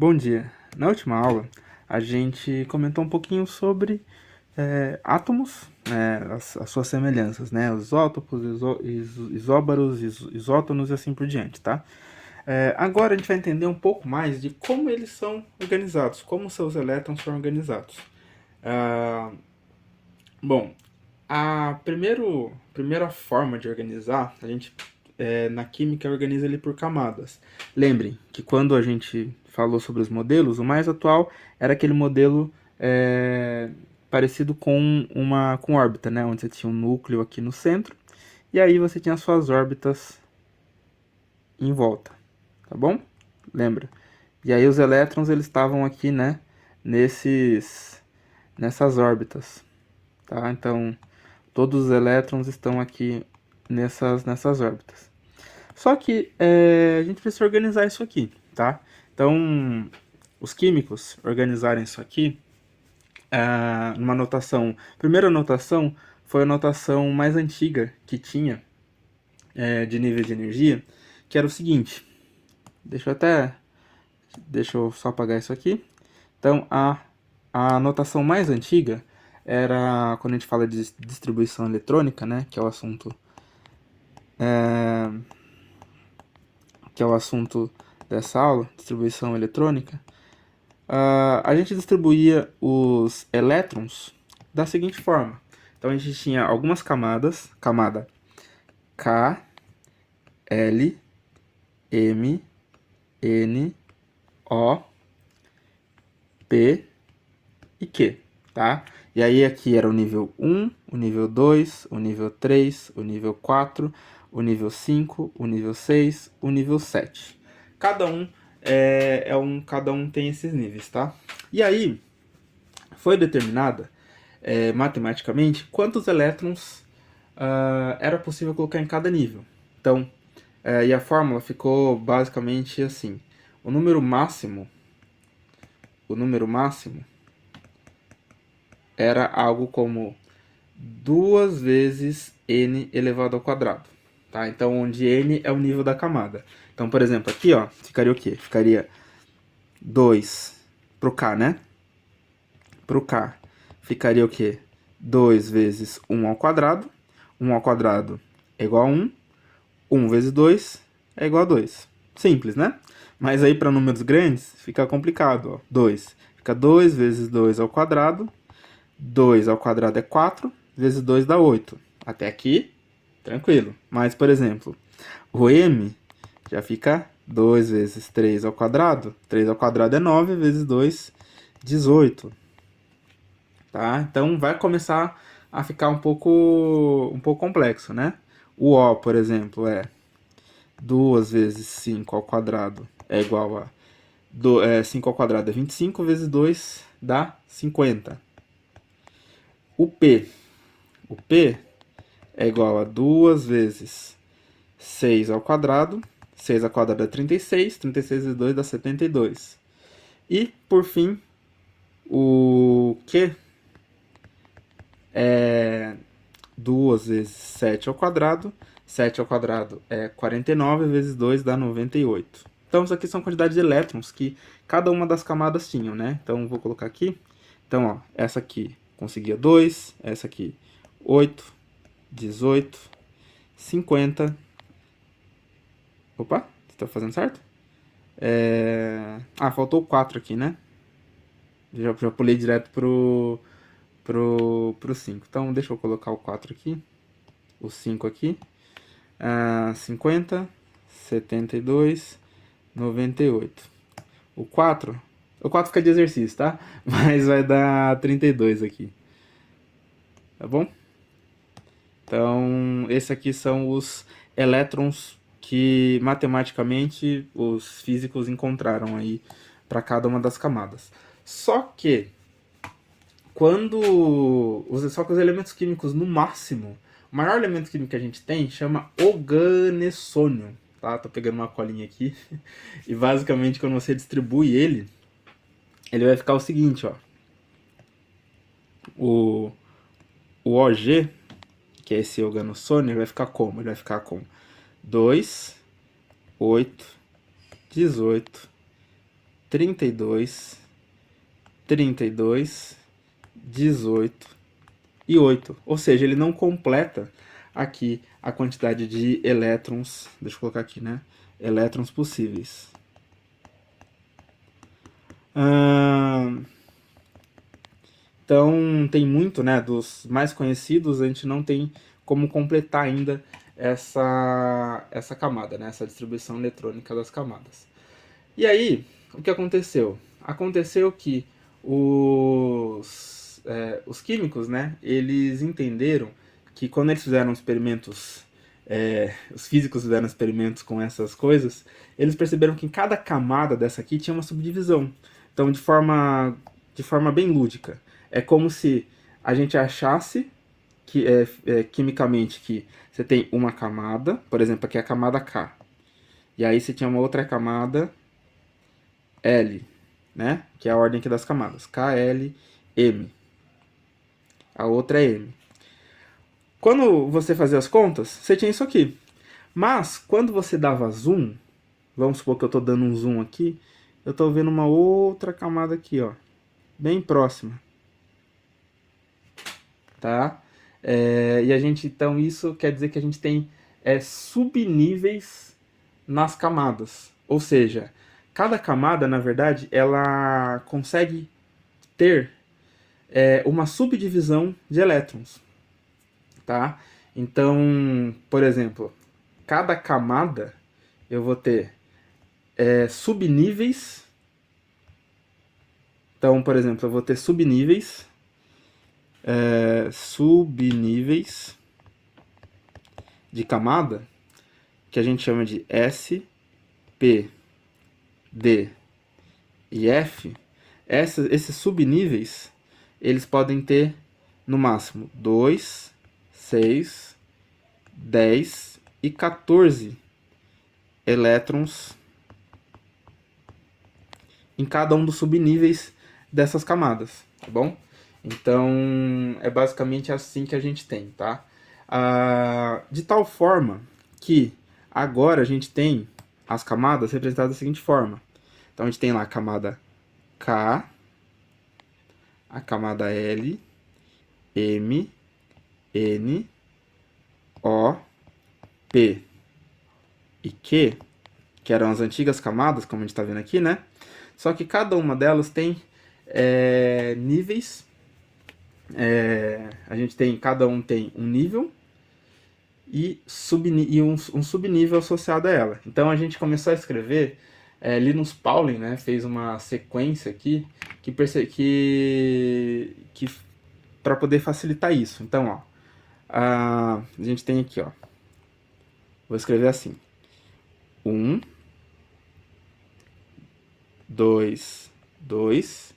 Bom dia. Na última aula, a gente comentou um pouquinho sobre átomos, né, as suas semelhanças, né, os isótopos, isóbaros, isótonos e assim por diante, tá? Agora a gente vai entender um pouco mais de como eles são organizados, como seus elétrons são organizados. Ah, bom, a primeira forma de organizar, a gente na química organiza ele por camadas. Lembrem que quando a gente falou sobre os modelos, o mais atual era aquele modelo parecido com órbita, né? Onde você tinha um núcleo aqui no centro e aí você tinha as suas órbitas em volta, tá bom? Lembra? E aí os elétrons eles estavam aqui, né? Nessas órbitas, tá? Então todos os elétrons estão aqui nessas órbitas. Só que a gente precisa organizar isso aqui, tá? Então, os químicos organizarem isso aqui numa notação. Primeira notação foi a notação mais antiga que tinha de nível de energia, que era o seguinte. Deixa eu só apagar isso aqui. Então, a notação mais antiga era quando a gente fala de distribuição eletrônica, né? Que é o assunto dessa aula, distribuição eletrônica. A gente distribuía os elétrons da seguinte forma. Então a gente tinha algumas camadas, camada K, L, M, N, O, P e Q, tá? E aí aqui era o nível 1, o nível 2, o nível 3, o nível 4, o nível 5, o nível 6, o nível 7. Cada um cada um tem esses níveis, tá? E aí foi determinada matematicamente quantos elétrons era possível colocar em cada nível. Então, e a fórmula ficou basicamente assim: o número máximo era algo como 2 vezes n elevado ao quadrado. Tá? Então, onde n é o nível da camada. Então, por exemplo, aqui ó, ficaria o quê? Ficaria 2 pro K, né? Pro K ficaria o quê? 2 vezes 1 ao quadrado. 1 ao quadrado é igual a 1. 1 vezes 2 é igual a 2. Simples, né? Mas aí para números grandes fica complicado. Ó. 2. Fica 2 vezes 2 ao quadrado. 2 ao quadrado é 4. Vezes 2 dá 8. Até aqui, tranquilo. Mas, por exemplo, o m já fica 2 vezes 3 ao quadrado. 3 ao quadrado é 9. Vezes 2, 18. Tá? Então vai começar a ficar um pouco complexo, né? O O, por exemplo, é 2 vezes 5 ao quadrado é igual a 5 ao quadrado é 25 vezes 2 dá 50. O P é igual a 2 vezes 6 ao quadrado. 6 ao quadrado é 36. 36 vezes 2 dá 72. E, por fim, o Q é 2 vezes 7 ao quadrado. 7 ao quadrado é 49 vezes 2 dá 98. Então, isso aqui são quantidades de elétrons que cada uma das camadas tinham, né? Então, vou colocar aqui. Então, ó, essa aqui conseguia 2, essa aqui 8, 18, 50. Opa, está fazendo certo? Faltou 4 aqui, né? Já pulei direto pro 5. Então, deixa eu colocar o 4 aqui, o 5 aqui. 50, 72, 98. O 4 fica de exercício, tá? Mas vai dar 32 aqui. Tá bom? Então, esses aqui são os elétrons que matematicamente os físicos encontraram aí para cada uma das camadas. Só que só que os elementos químicos no máximo, o maior elemento químico que a gente tem chama organessônio, tá? Tô pegando uma colinha aqui. E basicamente quando você distribui ele vai ficar o seguinte, ó. O OG, que é esse organessônio, ele vai ficar como? Ele vai ficar com 2, 8, 18, 32, 32, 18 e 8. Ou seja, ele não completa aqui a quantidade de elétrons, deixa eu colocar aqui, né? Elétrons possíveis. Então, tem muito, né? Dos mais conhecidos, a gente não tem como completar ainda essa camada, né? Essa distribuição eletrônica das camadas. E aí, o que aconteceu? Aconteceu que os químicos, né? Eles entenderam que quando eles fizeram experimentos, os físicos fizeram experimentos com essas coisas, eles perceberam que em cada camada dessa aqui tinha uma subdivisão. Então, de forma bem lúdica. É como se a gente achasse que quimicamente que você tem uma camada, por exemplo, aqui é a camada K. E aí você tinha uma outra camada L, né? Que é a ordem aqui das camadas. K, L, M. A outra é M. Quando você fazia as contas, você tinha isso aqui. Mas, quando você dava zoom, vamos supor que eu estou dando um zoom aqui, eu estou vendo uma outra camada aqui, ó, bem próxima. Tá? E a gente, então, isso quer dizer que a gente tem subníveis nas camadas. Ou seja, cada camada, na verdade, ela consegue ter uma subdivisão de elétrons. Tá? Então, por exemplo, cada camada eu vou ter subníveis. Então, por exemplo, eu vou ter subníveis de camada, que a gente chama de S, P, D e F. Esses subníveis, eles podem ter, no máximo, 2, 6, 10 e 14 elétrons em cada um dos subníveis dessas camadas, tá bom? Então, é basicamente assim que a gente tem, tá? De tal forma que agora a gente tem as camadas representadas da seguinte forma. Então, a gente tem lá a camada K, a camada L, M, N, O, P e Q, que eram as antigas camadas, como a gente está vendo aqui, né? Só que cada uma delas tem níveis. A gente tem, cada um tem um nível e um subnível associado a ela. Então a gente começou a escrever, Linus Pauling, né, fez uma sequência aqui que para poder facilitar isso. Então, ó, a gente tem aqui, ó, vou escrever assim: 1, 2, 2,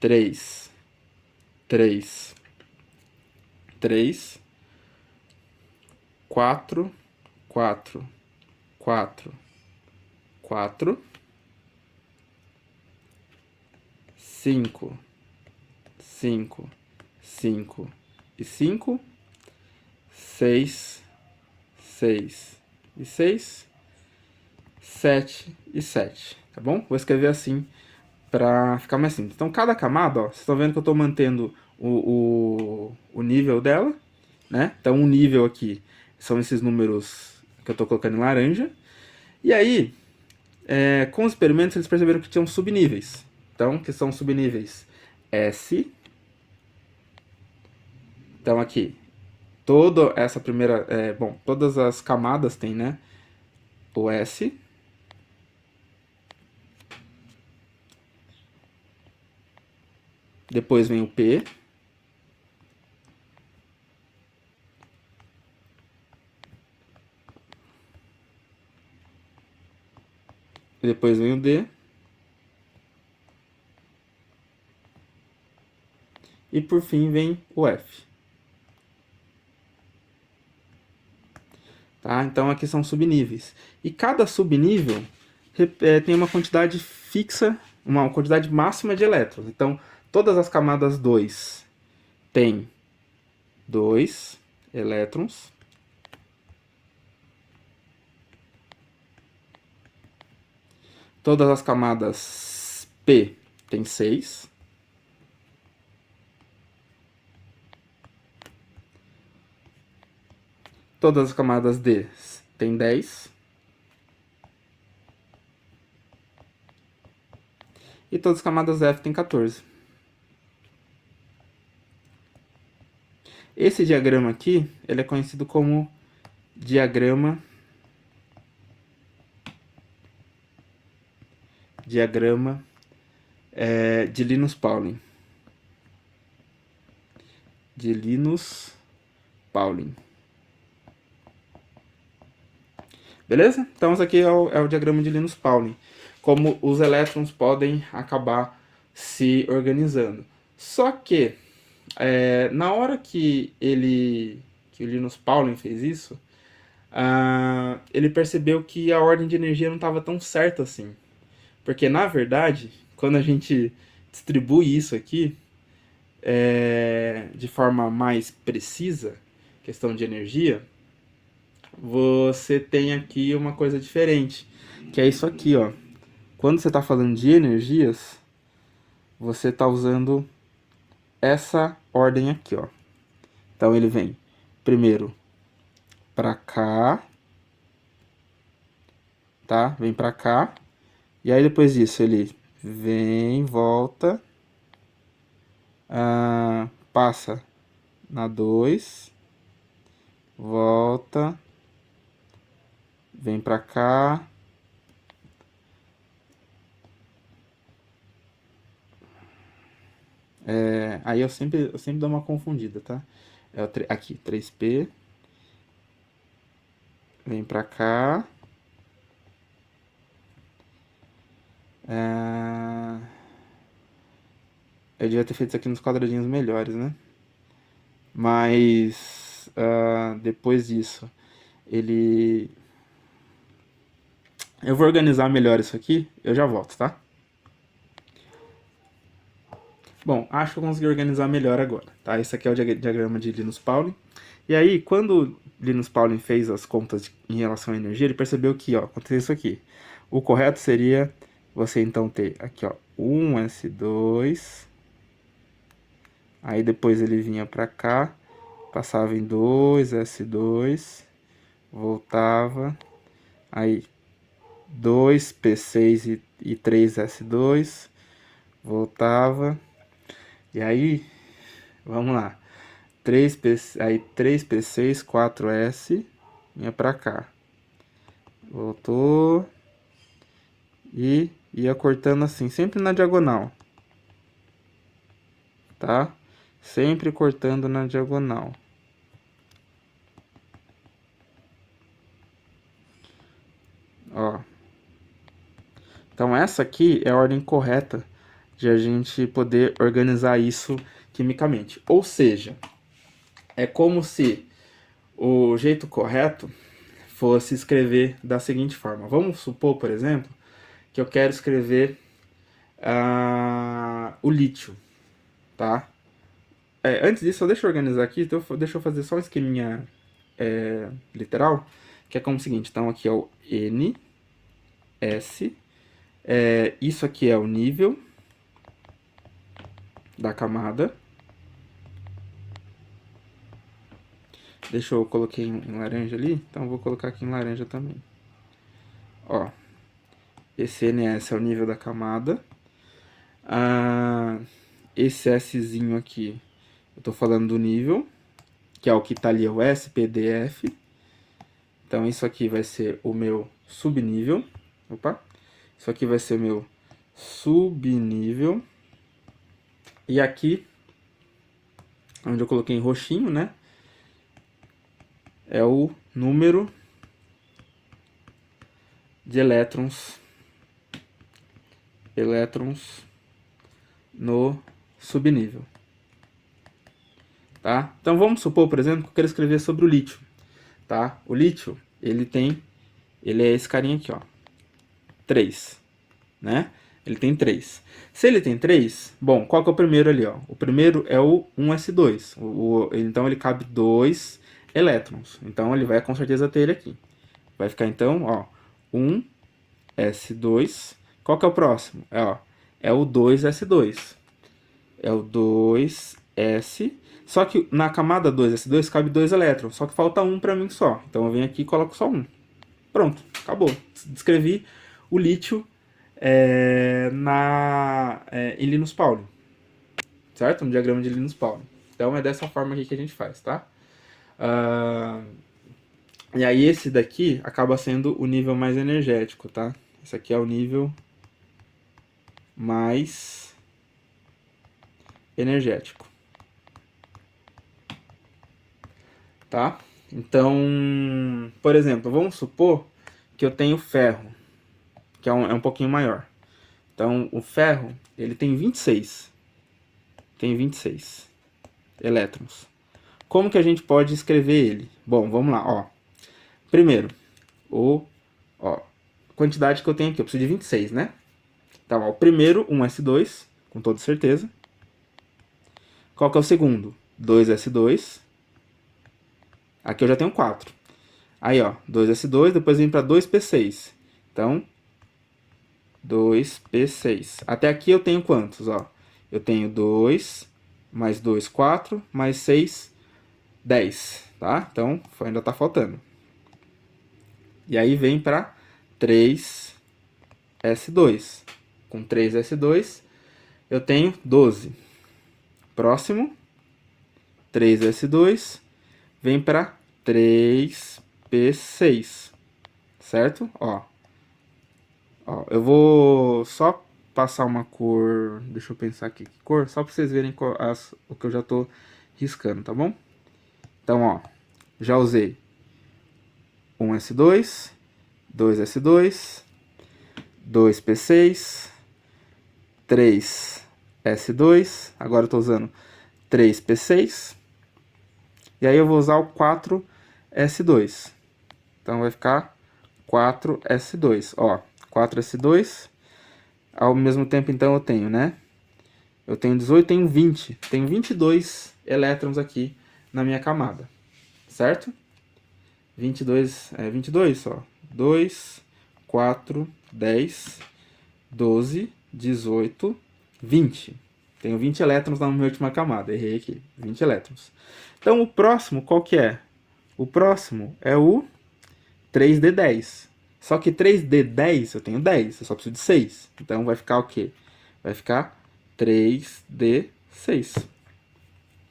3, 3, 3, 4, 4, 4, 4, 5, 5, 5 e 5, 6, 6 e 6, 7 e 7, tá bom? Vou escrever assim para ficar mais simples. Então, cada camada, ó, vocês estão vendo que eu estou mantendo o nível dela, né? Então, um nível aqui são esses números que eu estou colocando em laranja. E aí, com os experimentos, eles perceberam que tinham subníveis. Então, que são subníveis S. Então, aqui, toda essa primeira... todas as camadas têm, né? O S. Depois vem o P. E depois vem o D. E por fim vem o F. Tá? Então aqui são subníveis. E cada subnível tem uma quantidade fixa, uma quantidade máxima de elétrons. Então todas as camadas 2 têm 2 elétrons. Todas as camadas P tem 6. Todas as camadas D tem 10. E todas as camadas F tem 14. Esse diagrama aqui, ele é conhecido como diagrama de Linus-Pauling. De Linus-Pauling. Beleza? Então, esse aqui é o diagrama de Linus-Pauling. Como os elétrons podem acabar se organizando. Só que, na hora que o Linus Pauling fez isso, ele percebeu que a ordem de energia não estava tão certa assim. Porque, na verdade, quando a gente distribui isso aqui de forma mais precisa, questão de energia, você tem aqui uma coisa diferente, que é isso aqui, ó. Quando você está falando de energias, você está usando essa ordem aqui, ó. Então ele vem primeiro para cá, tá? Vem para cá. E aí depois disso ele vem, volta, passa na 2, volta, vem para cá. Aí eu sempre dou uma confundida, tá? Aqui, 3P. Vem pra cá. Eu devia ter feito isso aqui nos quadradinhos melhores, né? Mas depois disso, eu vou organizar melhor isso aqui, eu já volto, tá? Bom, acho que eu consegui organizar melhor agora, tá? Esse aqui é o diagrama de Linus Pauling. E aí, quando Linus Pauling fez as contas em relação à energia, ele percebeu que, ó, aconteceu isso aqui. O correto seria você, então, ter aqui, ó, 1s2. Aí, depois ele vinha pra cá, passava em 2s2, voltava. Aí, 2p6 e 3s2, voltava. E aí, vamos lá. 3p6, 4s, vinha pra cá. Voltou. E ia cortando assim, sempre na diagonal. Tá? Sempre cortando na diagonal. Ó. Então essa aqui é a ordem correta de a gente poder organizar isso quimicamente. Ou seja, é como se o jeito correto fosse escrever da seguinte forma. Vamos supor, por exemplo, que eu quero escrever o lítio, tá? Antes disso, deixa eu organizar aqui, então deixa eu fazer só um esqueminha literal, que é como o seguinte. Então aqui é o N, S, isso aqui é o nível da camada. Deixa eu coloquei em laranja ali, então eu vou colocar aqui em laranja também. Ó, esse NS é o nível da camada. Esse Szinho aqui, eu tô falando do nível, que é o que tá ali, é o SPDF. Então isso aqui vai ser o meu subnível. Opa! Isso aqui vai ser o meu subnível. E aqui, onde eu coloquei em roxinho, né? É o número de elétrons no subnível. Tá? Então vamos supor, por exemplo, que eu quero escrever sobre o lítio. Tá? O lítio, ele é esse carinha aqui, ó. 3, né? Ele tem 3. Se ele tem 3, bom, qual que é o primeiro ali, ó? O primeiro é o 1s2. Então ele cabe 2 elétrons. Então ele vai com certeza ter ele aqui. Vai ficar então, ó, 1s2. Qual que é o próximo? É o 2s2. É o 2s. Só que na camada 2s2 cabe 2 elétrons. Só que falta um para mim só. Então eu venho aqui e coloco só um. Pronto, acabou. Descrevi o lítio em Linus Pauling. Certo? Um diagrama de Linus Pauling. Então é dessa forma aqui que a gente faz, tá? E aí esse daqui acaba sendo o nível mais energético, tá? Esse aqui é o nível mais energético. Tá? Então, por exemplo, vamos supor que eu tenho ferro, que é um pouquinho maior. Então, o ferro, ele tem 26. Tem 26 elétrons. Como que a gente pode escrever ele? Bom, vamos lá, ó. Primeiro, quantidade que eu tenho aqui, eu preciso de 26, né? Então, ó, o primeiro, 1s2, com toda certeza. Qual que é o segundo? 2s2. Aqui eu já tenho 4. Aí, ó, 2s2, depois vem para 2p6. Então, 2p6. Até aqui eu tenho quantos, ó? Eu tenho 2, mais 2, 4, mais 6, 10, tá? Então, ainda tá faltando. E aí vem para 3s2. Com 3s2, eu tenho 12. Próximo, 3s2, vem para 3p6, certo? Ó, eu vou só passar uma cor, deixa eu pensar aqui que cor, só para vocês verem o que eu já tô riscando, tá bom? Então, ó, já usei 1s2, 2s2, 2p6, 3s2, agora eu tô usando 3p6, e aí eu vou usar o 4s2. Então vai ficar 4s2, ó, 4s2. Ao mesmo tempo, então, eu tenho, né? Eu tenho 18, tenho 20. Tenho 22 elétrons aqui na minha camada, certo? 22, ó. 2, 4, 10, 12, 18, 20. Tenho 20 elétrons na minha última camada. Errei aqui. 20 elétrons. Então, o próximo, qual que é? O próximo é o 3d10. Só que 3d10 eu tenho 10. Eu só preciso de 6. Então, vai ficar o quê? Vai ficar 3d6.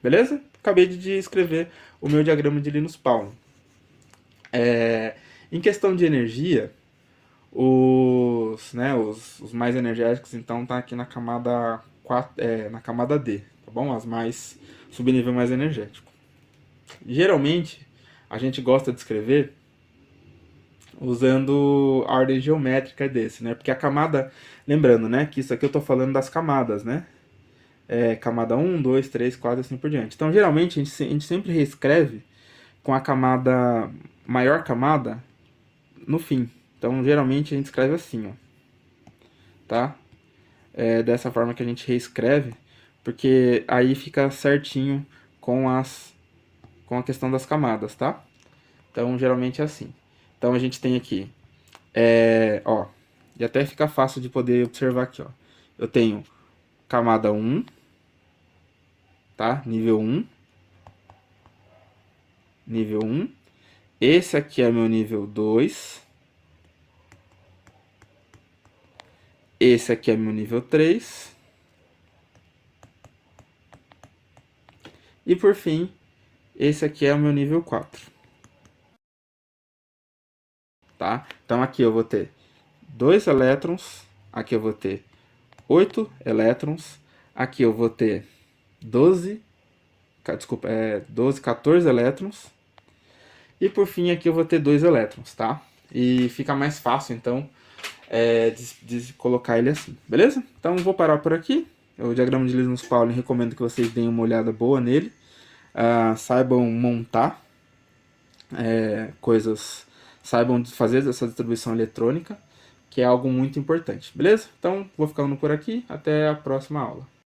Beleza? Acabei de escrever o meu diagrama de Linus Pauling. Em questão de energia, os mais energéticos, então, tá aqui na camada 4, na camada D, tá bom? As mais subnível mais energético. Geralmente, a gente gosta de escrever usando a ordem geométrica desse, né? Porque a camada, lembrando, né, que isso aqui eu tô falando das camadas, né? Camada 1, 2, 3, 4 assim por diante. Então, geralmente, a gente sempre reescreve com a camada, maior camada, no fim. Então, geralmente, a gente escreve assim, ó. Tá? Dessa forma que a gente reescreve, porque aí fica certinho com a questão das camadas, tá? Então, geralmente é assim. Então, a gente tem aqui, ó, e até fica fácil de poder observar aqui, ó. Eu tenho camada 1, tá? Nível 1. Nível 1. Esse aqui é meu nível 2. Esse aqui é meu nível 3. E por fim, esse aqui é o meu nível 4. Tá? Então aqui eu vou ter 2 elétrons, aqui eu vou ter 8 elétrons, aqui eu vou ter 14 elétrons, e por fim aqui eu vou ter 2 elétrons, tá? E fica mais fácil, então, de colocar ele assim, beleza? Então vou parar por aqui. O diagrama de Linus Pauling, recomendo que vocês deem uma olhada boa nele, saibam montar coisas, saibam fazer essa distribuição eletrônica, que é algo muito importante, beleza? Então vou ficando por aqui, até a próxima aula.